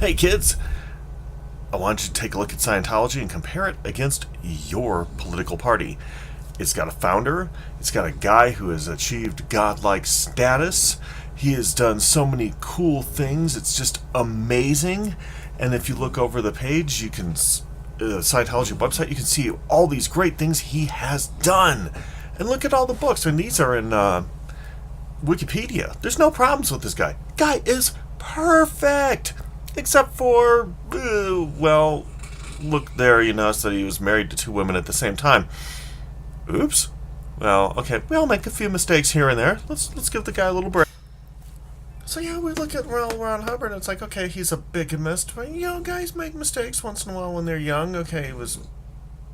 Hey kids, I want you to take a look at Scientology and compare it against your political party. It's got a founder, it's got a guy who has achieved godlike status. He has done so many cool things, it's just amazing. And if you look over the page, you can, Scientology website, you can see all these great things he has done. And look at all the books, and these are in Wikipedia. There's no problems with this guy. Guy is perfect! Except for, well, look there, you notice that he was married to two women at the same time. Oops. Well, okay, we all make a few mistakes here and there. Let's give the guy a little break. So yeah, we look at Ron Hubbard, and it's like, okay, he's a bigamist, but guys make mistakes once in a while when they're young. Okay, he was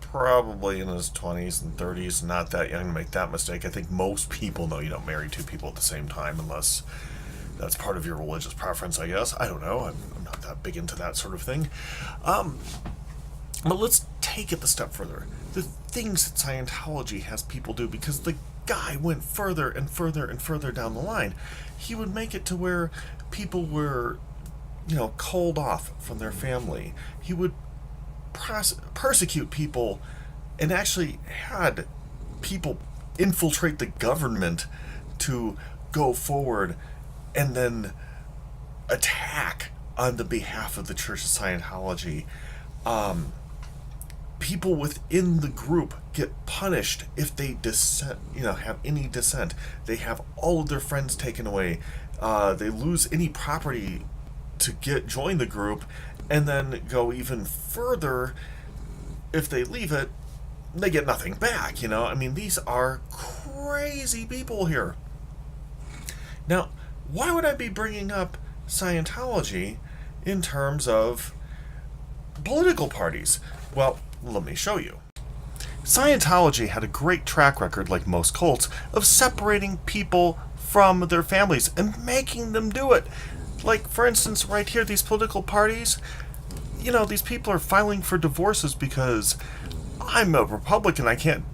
probably in his 20s and 30s, not that young to make that mistake. I think most people know you don't marry two people at the same time unless that's part of your religious preference, I guess. I don't know. I'm not that big into that sort of thing. But let's take it a step further. The things that Scientology has people do, because the guy went further and further and further down the line. He would make it to where people were, called off from their family. He would persecute people and actually had people infiltrate the government to go forward and then attack on the behalf of the Church of Scientology. People within the group get punished if they have any dissent. They have all of their friends taken away. They lose any property to join the group, and then go even further. If they leave it, they get nothing back. These are crazy people here. Now, why would I be bringing up Scientology in terms of political parties? Well, let me show you. Scientology had a great track record, like most cults, of separating people from their families and making them do it. Like, for instance, right here, these political parties, these people are filing for divorces because I'm a Republican, I can't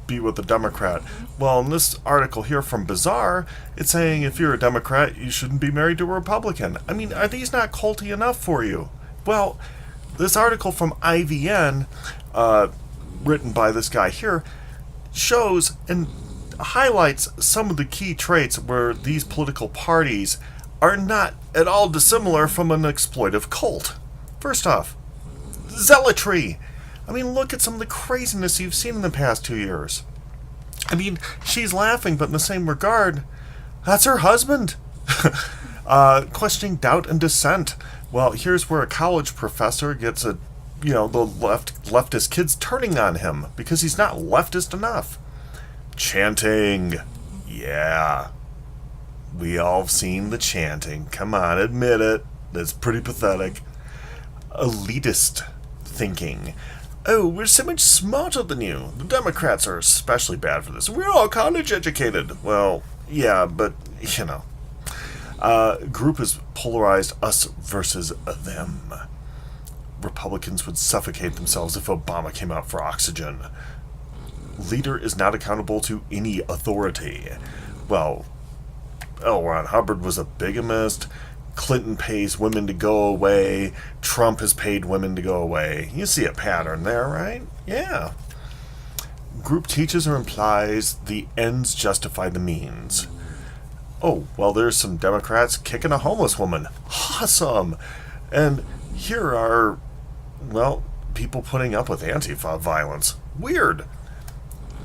be with a Democrat. Well, in this article here from Bizarre, it's saying if you're a Democrat, you shouldn't be married to a Republican. Are these not culty enough for you? Well, this article from IVN, written by this guy here, shows and highlights some of the key traits where these political parties are not at all dissimilar from an exploitive cult. First off, zealotry. Look at some of the craziness you've seen in the past 2 years. She's laughing, but in the same regard, that's her husband. Questioning doubt and dissent. Well, here's where a college professor gets the leftist kids turning on him because he's not leftist enough. Chanting. Yeah. We all have seen the chanting. Come on, admit it. That's pretty pathetic. Elitist thinking. Oh, we're so much smarter than you. The Democrats are especially bad for this. We're all college educated. Well, yeah, but, group is polarized, us versus them. Republicans would suffocate themselves if Obama came out for oxygen. Leader is not accountable to any authority. Well, L. Ron Hubbard was a bigamist. Clinton pays women to go away. Trump has paid women to go away. You see a pattern there, right? Yeah. Group teaches or implies the ends justify the means. Oh, well, there's some Democrats kicking a homeless woman. Awesome! And here are, people putting up with Antifa violence. Weird!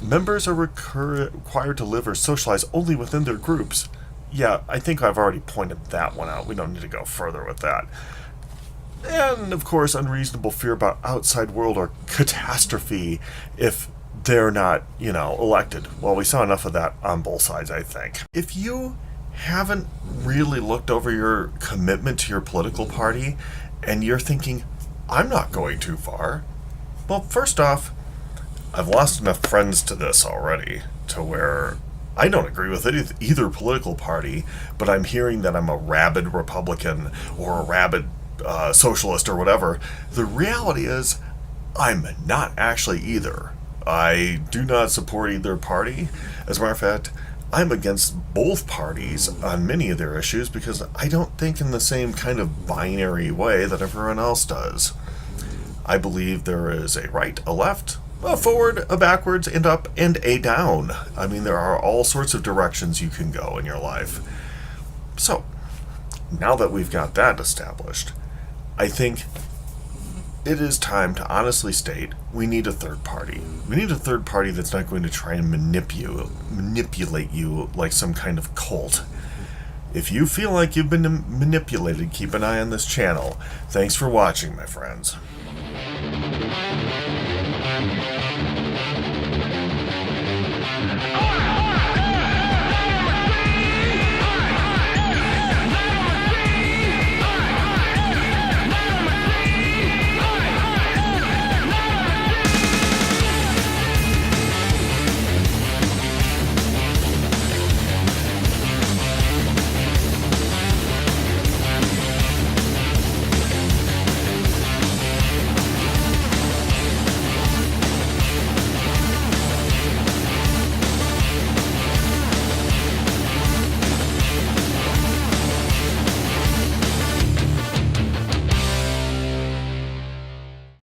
Members are required to live or socialize only within their groups. Yeah, I think I've already pointed that one out. We don't need to go further with that. And, of course, unreasonable fear about outside world or catastrophe if they're not, elected. Well, we saw enough of that on both sides, I think. If you haven't really looked over your commitment to your political party and you're thinking, I'm not going too far, well, first off, I've lost enough friends to this already to where I don't agree with either political party, but I'm hearing that I'm a rabid Republican or a rabid socialist or whatever. The reality is, I'm not actually either. I do not support either party. As a matter of fact, I'm against both parties on many of their issues because I don't think in the same kind of binary way that everyone else does. I believe there is a right, a left, a forward, a backwards, and up, and a down. I mean, there are all sorts of directions you can go in your life. So, now that we've got that established, I think it is time to honestly state we need a third party. We need a third party that's not going to try and manipulate you like some kind of cult. If you feel like you've been manipulated, keep an eye on this channel. Thanks for watching, my friends.